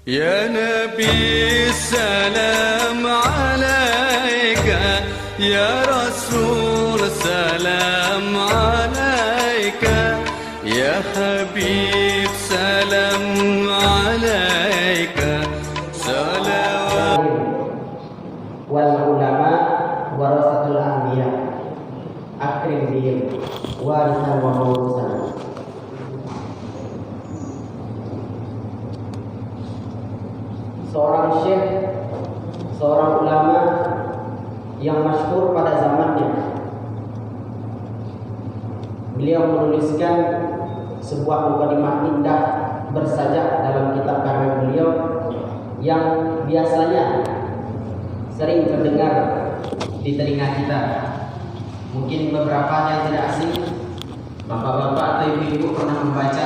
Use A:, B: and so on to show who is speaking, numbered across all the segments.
A: يا نبي السلام عليك، يا رسول سلام عليك، يا حبيب سلام عليك صلوات.
B: Wal ulama warasatul anbiya, akrim bihim warisan wa mawrusan. Seorang syekh, seorang ulama yang masyhur pada zamannya, beliau menuliskan sebuah mukadimah indah bersajak dalam kitab karya beliau yang biasanya sering terdengar di telinga kita. Mungkin beberapa yang tidak asing, bapak-bapak atau ibu-ibu pernah membaca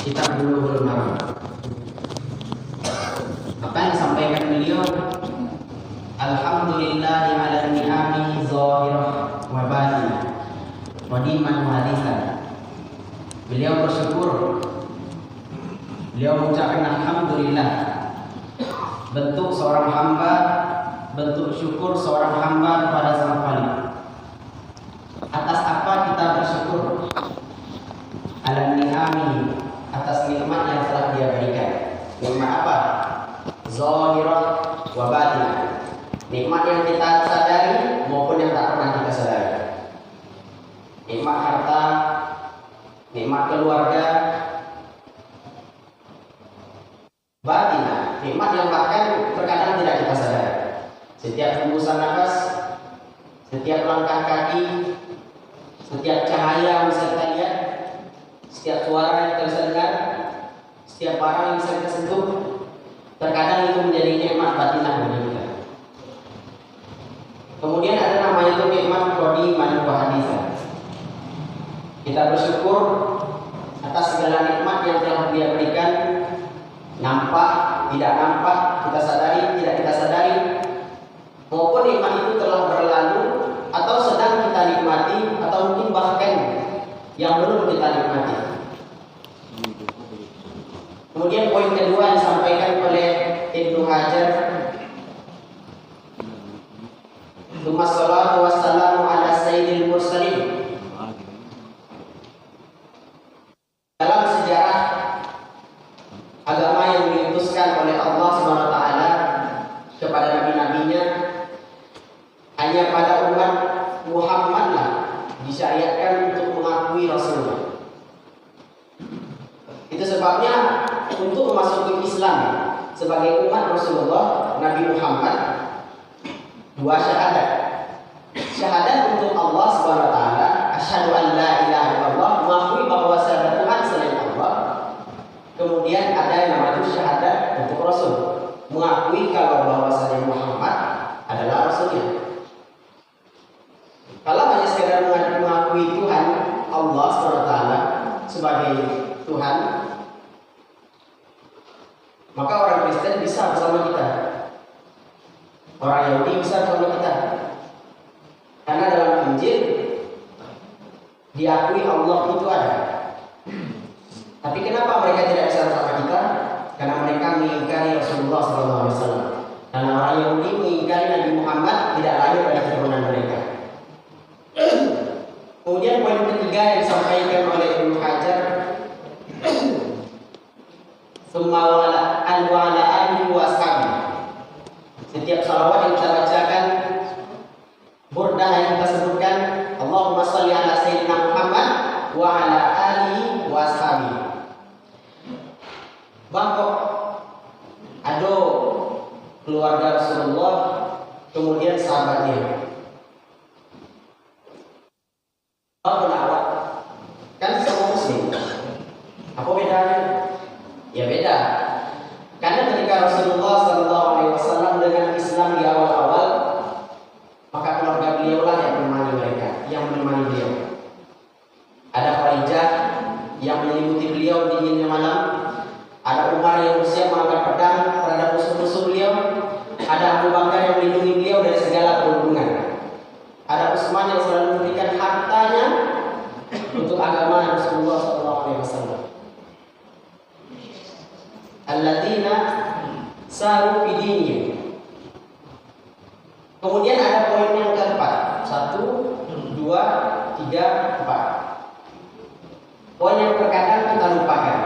B: kitab Bulughul Maram. Apa yang disampaikan beliau? Alhamdulillahi ala ni'amihi zahirah wa batinah, qadiman wa hadisan. Beliau bersyukur, beliau mengucapkan alhamdulillah, bentuk seorang hamba, bentuk syukur seorang hamba kepada Sang Khalik. Atas apa kita bersyukur? Ala ni'ami, atas nikmat yang telah Dia berikan. Nikmat apa? Zahirah wa batinah. Nikmat yang kita sadari maupun yang tak pernah kita sadari. Nikmat harta, nikmat keluarga, batinah, nikmat yang bahkan terkadang tidak kita sadari. Setiap hembusan nafas, setiap langkah kaki, setiap cahaya yang bisa kita lihat, setiap suara yang kita bisa dengar, setiap barang yang bisa kita sentuh, terkadang itu menjadi nikmat batinah bagi kita. Kemudian ada namanya itu nikmat qadiman wa hadisan. Kita bersyukur atas segala nikmat yang telah Dia berikan, nampak, tidak nampak, kita sadari, tidak kita sadari, maupun nikmat itu telah berlalu atau sedang kita nikmati, atau mungkin bahkan yang belum kita nikmati. Kemudian poin kedua disampaikan oleh Ibnu Hajar, Tsumma sholatu wassalamu ala sayyidil mursalin. Dalam sejarah agama yang diutuskan oleh Allah SWT kepada nabi-nabinya, hanya pada umat Muhammadlah disyariatkan untuk mengakui Rasulullah. Itu sebabnya untuk memasuki Islam sebagai umat Rasulullah Nabi Muhammad, dua syahadat. Syahadat untuk Allah SWT, asyhadu an la ilaha illallah, mengakui bahwa ada Tuhan selain Allah. Kemudian ada yang namanya syahadat untuk Rasul, mengakui kalau bahwasanya Muhammad adalah Rasulnya. Kalau hanya sekedar mengakui Tuhan Allah SWT sebagai Tuhan, maka orang Kristen bisa bersama kita, orang Yahudi bisa bersama kita, karena dalam Injil diakui Allah itu ada. Tapi kenapa mereka tidak bisa bersama kita? Karena mereka mengingkari Rasulullah SAW. Karena orang Yahudi mengingkari Nabi Muhammad tidak lahir dari keturunan mereka. Kemudian poin ketiga yang disampaikan oleh Ibnu Hajar, Tsumma ala alihi wa ashabihi. Setiap salawat yang kita bacakan, burdah yang kita sebutkan, Allahumma sholli ala sayyidina Muhammad wa ala alihi wa ashabihi. Bangkok ado keluarga Rasulullah, kemudian sahabatnya. Pendakwah kan semua muslim. Apa bedanya? Ya beda. Karena ketika Rasulullah SAW dengan Islam di awal-awal, maka keluarga beliau lah yang menemani mereka, yang menemani beliau. Ada Khadijah yang menyelimuti beliau dinginnya malam. Ada Umar yang bersiap mengangkat pedang terhadap musuh-musuh beliau. Ada Abu Bakar yang melindungi beliau dari segala perhubungan. Ada Utsman yang selalu memberikan hartanya untuk agama Rasulullah SAW. Alladzina saru fidini. Kemudian ada poin yang keempat, 1, 2, 3, 4. Poin yang terkadang kita lupakan.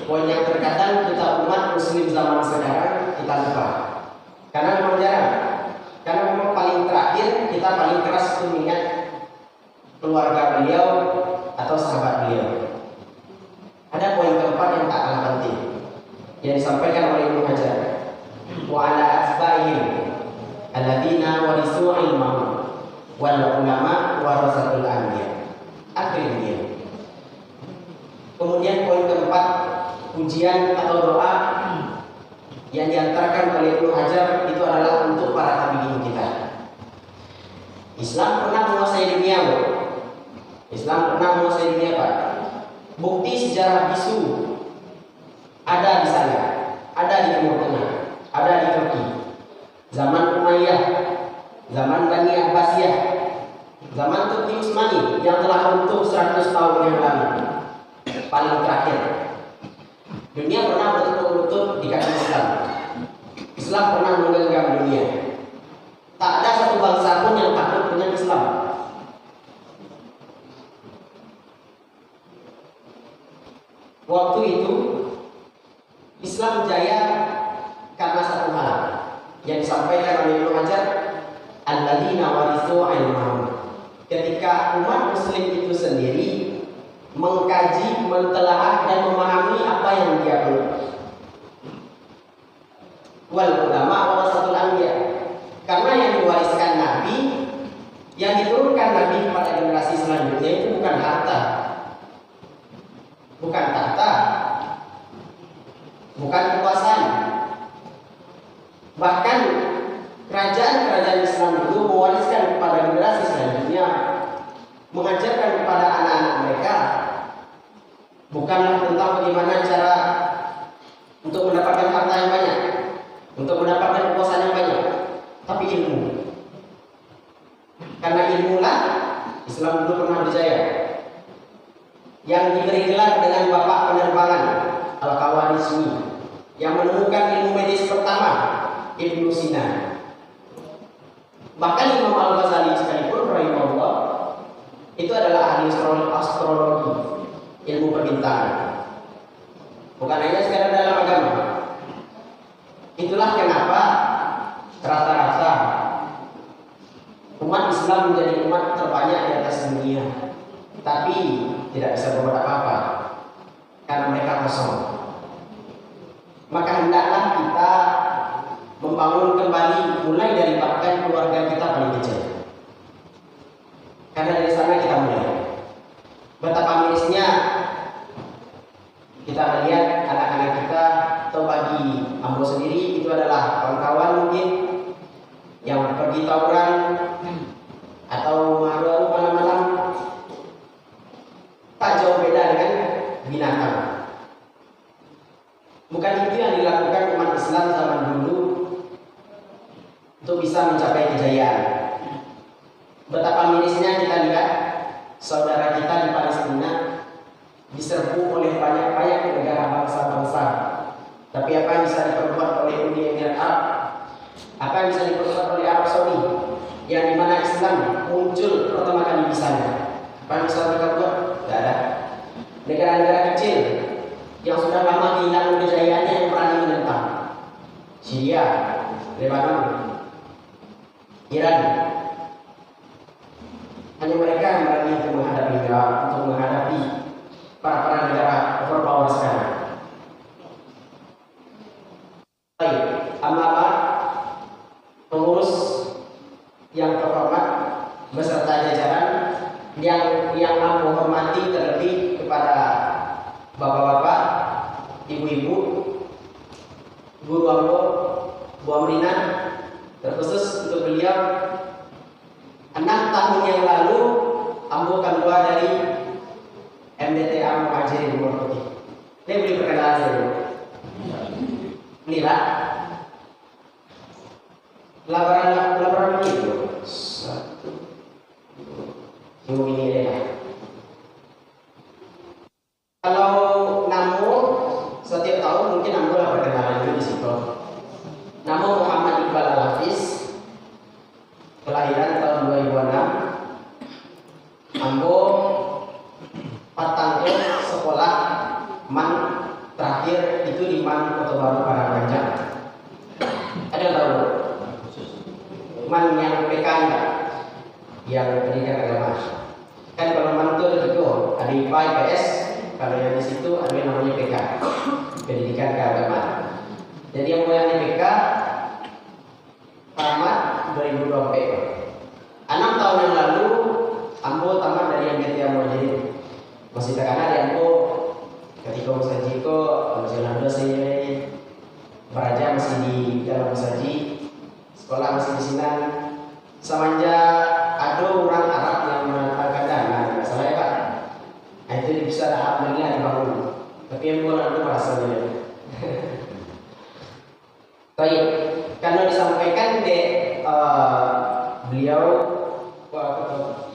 B: Poin yang terkadang kita umat muslim zaman sekarang kita lupa. Karena memang jarang. Karena memang paling terakhir kita paling keras untuk mengingat keluarga beliau atau sahabat beliau. Ada poin keempat yang tak kalah penting yang disampaikan oleh Ibnu Hajar. Wa ala asba'ihim alladzina warisu ilmahum wal ulama warasatul anbiya. Akhirnya. Kemudian poin keempat, pujian atau doa yang diantarkan oleh Ibnu Hajar itu adalah untuk para tabi'in kita. Islam pernah menguasai dunia, Bro. Islam pernah menguasai dunia, Pak. Bukti sejarah bisu ada di sana, ada di Timur Tengah, ada di Turki. Zaman Umayyah, zaman Bani Abbasiyah, zaman Turki Utsmani yang telah runtuh 100 tahun yang lalu. Paling terakhir, dunia pernah berlutut di kaki Islam. Islam pernah menggenggam dunia. Tak ada satu bangsa pun yang takut dengan Islam. Waktu itu Islam jaya karena satu hal yang disampaikan oleh Ibnu Hajar, alladzina warithu ilmahum. Ketika umat muslim itu sendiri mengkaji, mentelaah dan memahami apa yang dia perlu. Wal ulama warasatul anbiya. Karena yang diwariskan Nabi, yang diturunkan Nabi kepada generasi selanjutnya itu bukan harta, bukan tahta, bukan kekuasaan. Bahkan kerajaan-kerajaan Islam itu mewariskan kepada generasi selanjutnya, mengajarkan kepada anak-anak mereka bukanlah tentang bagaimana cara untuk mendapatkan harta yang banyak, untuk mendapatkan kekuasaan yang banyak, tapi ilmu. Karena ilmulah Islam dulu pernah berjaya. Yang diberi gelar dengan bapak penerbangan Al-Khawarizmi, yang menemukan ilmu medis pertama, Ibnu Sina. Bahkan Imam Al-Ghazali sekalipun rahimahullah itu adalah ahli astrologi, ilmu perbintangan. Bukan hanya sekadar dalam agama. Itulah kenapa rata-rata umat Islam menjadi umat terbanyak di atas dunia, tapi tidak bisa berbuat apa-apa karena mereka kosong. Maka hendaklah kita membangun kembali, mulai dari bahkan keluarga kita paling kecil. Karena dari sana kita mulai. Betapa mirisnya kita melihat anak-anak kita, atau bagi Ambo sendiri itu adalah kawan-kawan mungkin yang pergi tawuran atau malam-malam, tak jauh beda dengan binatang. Bukan itu yang dilakukan umat Islam zaman dulu untuk bisa mencapai kejayaan. Betapa mirisnya kita lihat saudara kita di Palestina diserbu oleh banyak-banyak negara bangsa-bangsa. Tapi apa yang bisa diperbuat oleh Uni Emirat Arab? Apa yang bisa diperbuat oleh Arab Saudi? Yang dimana Islam muncul pertama kali di sana. Apa yang bisa mereka buat? Tidak ada. Negara-negara kecil yang sudah lama kehilangan kejayaannya yang berani menentang. Syria, Lebanon, Iran. Hanya mereka yang berani untuk menghadapi Irak, untuk menghadapi para negara overpower sekarang. Baik, amma pengurus yang terhormat beserta jajaran yang aku hormati, terlebih kepada bapak-bapak, ibu-ibu, guru Ambo, Bu Amrina, terkhusus untuk beliau. 6 tahun yang lalu Ambo keluar dari MDTA Muhajirin Murti. Ini beli perkenalan saya dulu. Inilah laporan itu 1, 2, ini ya. Kalau Namo setiap tahun mungkin Ambo lah perkenalan dulu di situ. baru barang panjang? Ada yang tahu? Man yang PKI yang pendidikan agama. Kan kalau man itu ada tiga, ada IPA, IPS. Kalau yang di situ ada yang namanya PK, pendidikan keagamaan. Jadi yang mulai PK tamat 2020. 6 tahun yang lalu ambo tamat dari MBT Ambo, jadi masih terkena di Ambo ketika musaji ko masih lanjut saya beraja masih di dalam musaji, sekolah masih di sini. Semenjak ada orang Arab yang menantarkan dana, nggak salah ya Pak. Nah, itu bisa alhamdulillah dibangun. Tapi yang kurang itu merasa jadi. Baik, karena disampaikan de beliau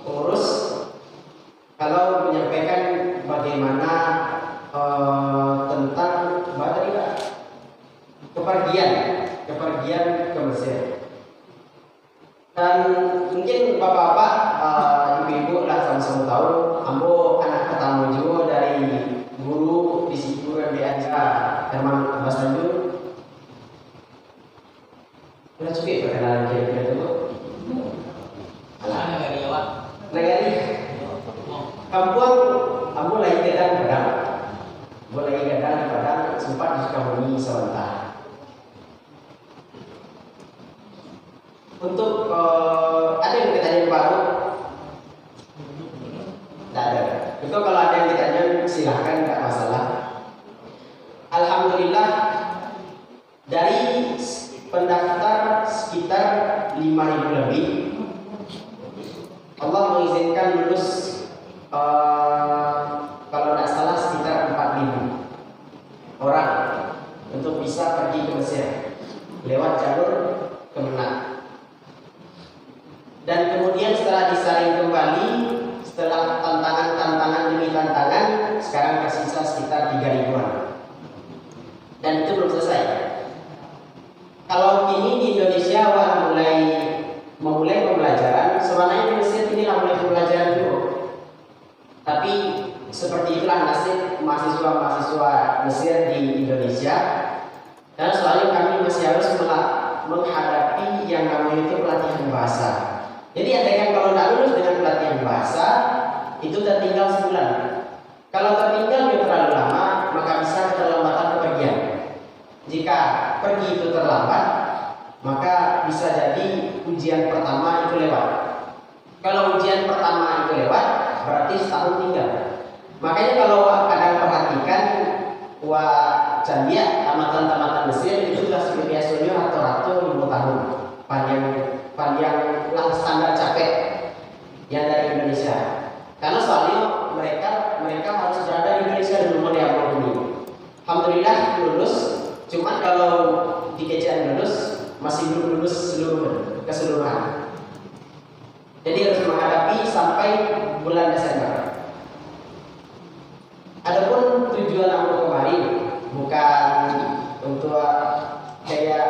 B: pengurus kalau menyampaikan bagaimana tentang kepergian ke Mesir. Dan mungkin bapak-bapak, ibu-ibu lah sama-sama tahu, ambo anak pertama juga dari guru di situ yang diajar Herman Abbas Tanjung. Udah cukup perkenalan kira-kira itu. Negari kampung ambo lagi gadang Padang. Ambo lagi gadang di Padang, sempat di Sukabumi sebentar. Untuk ada yang ditanya baru? Tidak ada. Itu kalau ada yang ditanya silahkan, tidak masalah. Alhamdulillah dari pendaftar sekitar 5.000 lebih, Allah mengizinkan lulus kalau tidak salah sekitar 4.000 orang untuk bisa pergi ke Mesir lewat jalur Kemenak. Dan kemudian setelah disaring kembali, setelah tantangan demi tantangan, sekarang tersisa sekitar 3.000-an. Dan itu belum selesai. Kalau ini di Indonesia memulai pembelajaran, sebenarnya di Mesir inilah mulai pembelajaran dulu. Tapi seperti itulah nasib mahasiswa Mesir di Indonesia. Dan selalu kami masih harus menghadapi yang namanya itu pelatihan bahasa. Jadi andaikan kalau tidak lulus dengan pelatihan bahasa, itu tertinggal sebulan. Kalau tertinggal terlalu lama, maka bisa keterlambatan kepergian. Jika pergi itu terlambat, maka bisa jadi ujian pertama itu lewat. Kalau ujian pertama itu lewat, berarti setahun tinggal. Makanya kalau kadang perhatikan Jandia, tamatan-tamatan Mesir itu sudah biasanya rata-rata 5 tahun. Panjang lah standar capek yang dari Indonesia. Karena soalnya mereka harus berada di Indonesia dulu mulai awal ini. Alhamdulillah lulus. Cuman kalau di kejian lulus masih belum lulus keseluruhan. Jadi harus menghadapi sampai bulan Desember. Adapun tujuan aku kemarin bukan untuk kayak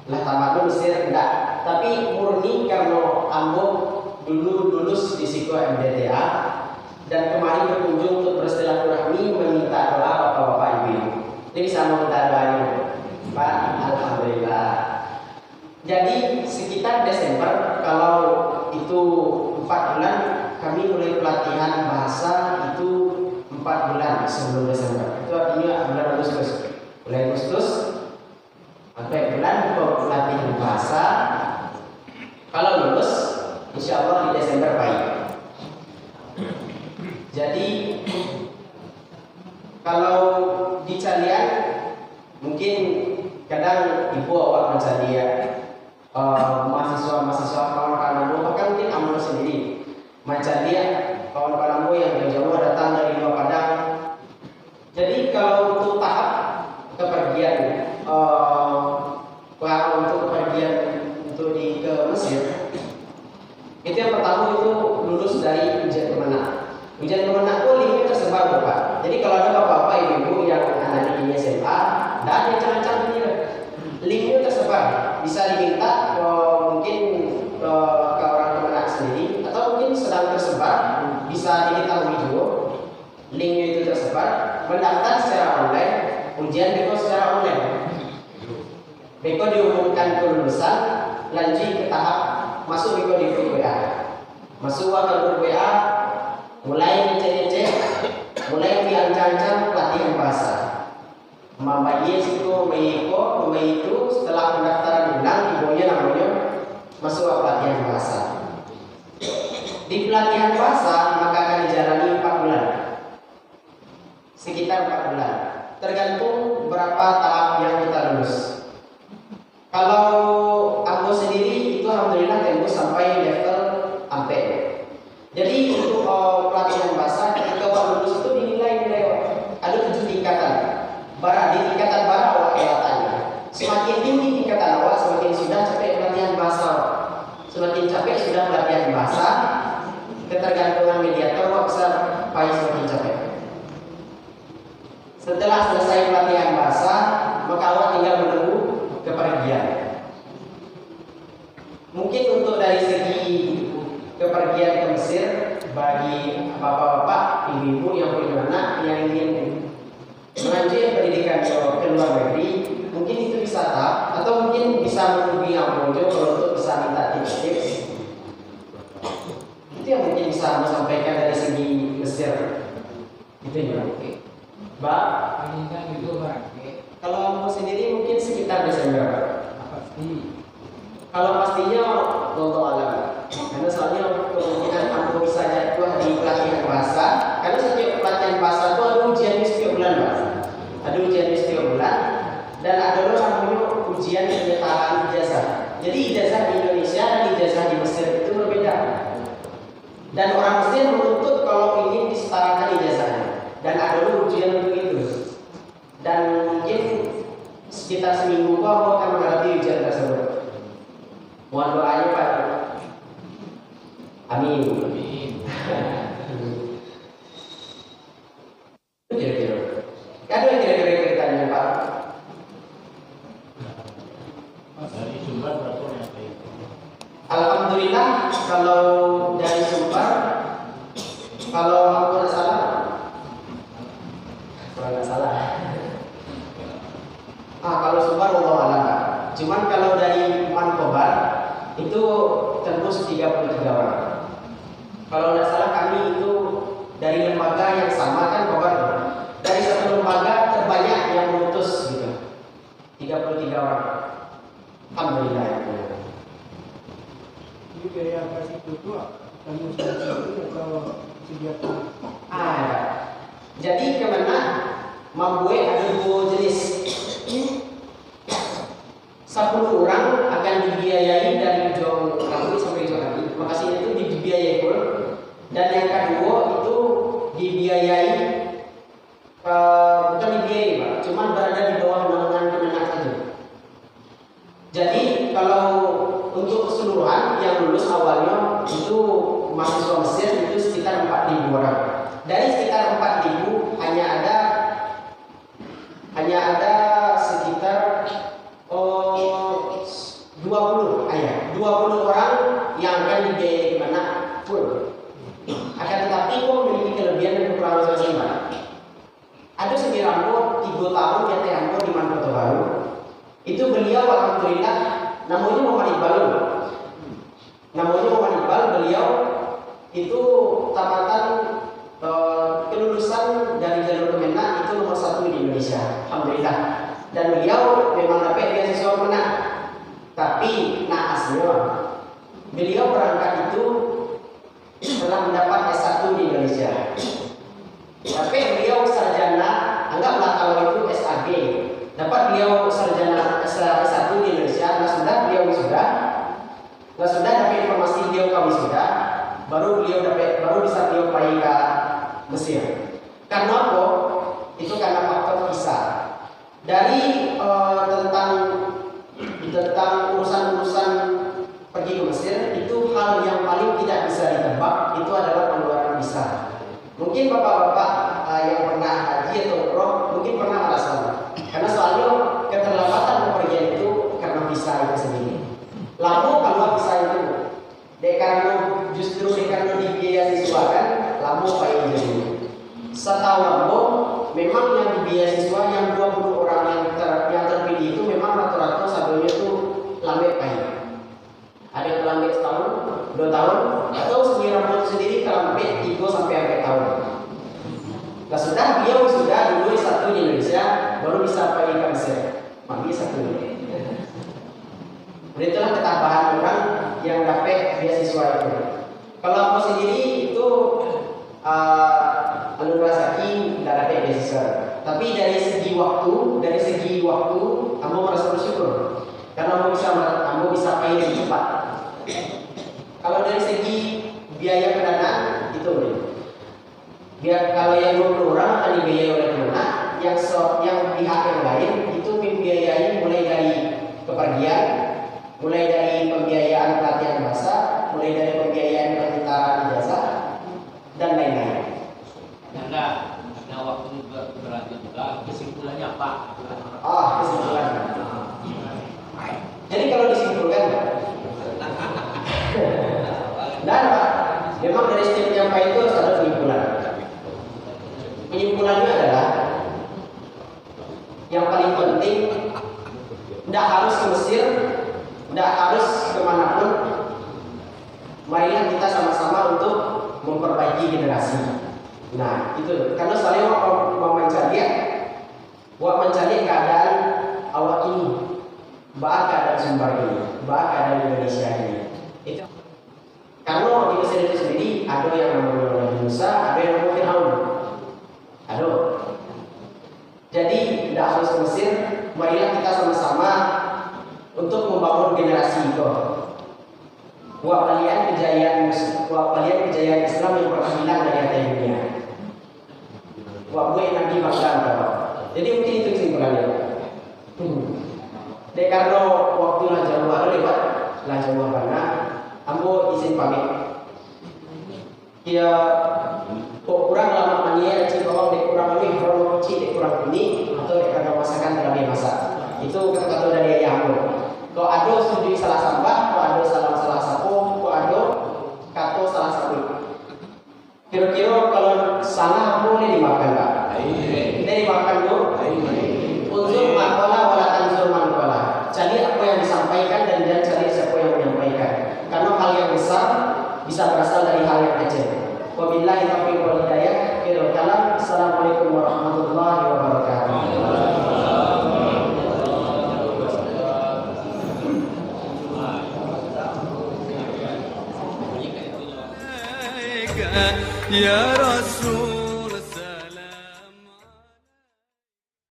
B: lah tamat Mesir, enggak, tapi murni karena ambo dulu lulus di Siko MDTA dan kemarin berkunjung untuk bersilaturahmi meminta doa bapak-bapak ibu. Ini bisa meminta doanya, Pak. Alhamdulillah. Jadi sekitar Desember, kalau itu 4 bulan, kami mulai pelatihan bahasa itu 4 bulan sebelum Desember. Itu artinya bulan Agustus. Bulan Agustus sampai bulan pelatihan bahasa. Kalau lulus, insya Allah di Desember baik. Jadi kalau di Calian mungkin kadang ibu awak mencari mahasiswa kawan-kawan bahkan mungkin ambil sendiri mencari kawan-kawan yang jauh datang dari luar Padang. Jadi kalau untuk tahap kepergian untuk ke Mesir, itu yang pertama itu lulus dari ujian Kemenak. Ujian Kemenak itu linknya tersebar Bapak. Jadi kalau ada bapak-bapak ibu yang anaknya di SMA, tidak ada yang cancang ini, linknya tersebar. Bisa diminta mungkin ke orang Kemenak sendiri, atau mungkin sedang tersebar, bisa diketahui juga. Linknya itu tersebar, mendaftar secara online. ujian beko secara online. Beko diumumkan kelulusan, lanjut ke tahap masuk beko di grup WA. Masuk ke grup WA, mulai ngecek-ngecek, mulai diancam-ancam pelatihan bahasa. Mama yes itu, Meiko itu setelah pendaftaran ulang, ibunya namanya masuk ke pelatihan bahasa. Di pelatihan bahasa maka akan dijalani 4 bulan, sekitar 4 bulan, tergantung berapa tahap yang kita lulus. Kalau aku sendiri itu alhamdulillah tembus sampai level AP. Jadi untuk pelatihan bahasa ketika awak lulus itu dinilai ada 7 tingkatan. Di tingkatan bara awak kelihatannya. Semakin tinggi tingkatan awak, semakin sudah capek pelatihan bahasa. Semakin capek sudah pelatihan bahasa, ketergantungan mediator awak bisa payah semakin capek. Setelah selesai pelatihan bahasa, maka awak tinggal menunggu kepergian. Mungkin untuk dari segi kepergian ke Mesir bagi bapak-bapak, ibu-ibu yang punya anak yang ingin melanjutkan pendidikan ke luar negeri, mungkin itu bisa tahap atau mungkin bisa menghubungi Amrojo kalau untuk bisa minta tips. Itu yang mungkin bisa saya sampaikan dari segi Mesir. Itu ya. Mbak, kalau aku sendiri mungkin sekitar Desember. Pasti. Kalau pastinya untuk alam. Karena soalnya kemungkinan aku bisa jatuh di pelatihan bahasa. Karena setiap pelatihan bahasa itu ada ujian setiap bulan, Mbak. Ada ujian setiap bulan dan ada namanya ujian penyertaan ijazah. Jadi ijazah di Indonesia dan ijazah di Mesir itu berbeda. Dan orang Mesir menuntut kalau ingin disetarakan ijazahnya. Dan ada ujian untuk itu. Dan mungkin sekitar seminggu aku akan menghadapi ujian tersebut. Mohon doanya Pak. Amin. Amin. Kira-kira. Ada kira-kira ceritanya Pak?
C: Dari Sumbar berapa yang
B: Alhamdulillah kalau dari Sumbar, kalau aku tidak salah, kalau Sumbar Allah alam. Cuman kalau dari Mankobar itu tembus 33 orang. Kalau tidak salah kami itu dari lembaga yang sama kan Kobar. Dari satu lembaga terbanyak yang memutus gitu. 33 orang. Alhamdulillah.
D: Ini kayak kasih itu kamu itu atau kegiatan?
B: Jadi kemana membuat ada 2 jenis. 10 orang akan dibiayai dari ujung rambut sampai ujung kaki. Makasih itu dibiayai full. Dan yang kedua itu dibiayai bukan dibiayai Pak, cuman berada di bawah naungan Kemenak saja. Jadi kalau untuk keseluruhan yang lulus awalnya itu mahasiswa Mesir itu sekitar 4.000 orang. Dari sekitar 4.000 hanya ada sekitar 20 orang yang akan dibiayai Kemenak full. Akan tetapi kok memiliki kelebihan dan kekurangan masing-masing. Ada seorang Rambo 3 tahun yang Rambo di Manado Baru. Itu beliau alhamdulillah namanya Muhammad Iqbal. Beliau itu tamatan kelulusan dari jalur Kemenak itu nomor 1 di Indonesia. Alhamdulillah. Dan beliau memang dapat beasiswa Kemenak. Tapi naasnya beliau berangkat itu setelah mendapat S1 di Indonesia. Tapi beliau sarjana, anggaplah kalau itu SAG. Dapat beliau sarjana S1 di Indonesia, sudah beliau wisuda. Sudah dapat informasi beliau wisuda, baru bisa beliau pergi ke Mesir. Karena apa? Itu karena faktor visa. Dari tentang urusan-urusan pergi ke Mesir itu hal yang paling tidak bisa ditebak itu adalah pengeluaran visa. Mungkin bapak-bapak yang pernah haji atau umroh mungkin pernah merasakan. Karena soalnya keterlambatan bepergian itu karena visa itu sendiri. Lalu kalau visa itu justru karena dibiayai kan, lalu apa yang jadi? Setahu aku memang yang dibiayai yang 20 satu di Indonesia, baru bisa pergi ke Mesir. Mami satu. Itulah ketabahan orang yang dapat beasiswa itu. Kalau aku sendiri itu alumni Saki tidak dapat beasiswa. Tapi dari segi waktu, kamu merasa bersyukur karena kamu bisa pergi cepat. Kalau dari segi biaya pendanaan itu biar kalau yang 20 orang akan dibiayai oleh pemerintah, yang pihak yang lain itu membiayai mulai dari kepergian, mulai dari pembiayaan pelatihan bahasa, mulai dari pembiayaan permintaan ijazah dan lain-lain.
C: Nah, waktu berlanjut juga kesimpulannya apa?
B: Kesimpulannya. Jadi kalau disimpulkan, dan Pak, memang dari setiap penyampaian itu harus ada penyimpulan. Penyimpulannya adalah yang paling penting, tidak harus ke Mesir, tidak harus kemanapun. Marilah kita sama-sama untuk memperbaiki generasi. Nah, itu karena saya mau mencari keadaan awak ini, keadaan Sumbar ini, keadaan Indonesia ini. Itu karena di Mesir itu sendiri ada yang namanya Nabi Musa, ada yang namanya Fir'aun. Jadi tidak harus ke Mesir, marilah kita sama-sama untuk membangun generasi itu. Buat kalian kejayaan Islam yang pernah hilang dari hati dunia. Buat gue Nabi bangga. Jadi mungkin itu kesimpulannya. Karena waktu lah jauh lewat, lah jauh karena ambo izin pamit. Dia kok kurang lama mania cik bawang dek kurang lebih kronologi dek kurang ini atau dek kagak masakan terlebih masak. Itu kata-kata dari ayah ambo. Kalau ada studi salah sambah, kalau ada salah sapu, kalau ada kato salah sapu. Kira-kira kalau salah boleh dimakan Pak? Boleh dimakan Bu? Unsur makola wala tanzur makola. Cari apa yang disampaikan dan jangan cari siapa yang menyampaikan. Karena hal yang besar bisa berasal dari hal yang kecil. Wabillahi taufiq wal hidayah. Assalamualaikum warahmatullahi wabarakatuh.
A: Ya Rasul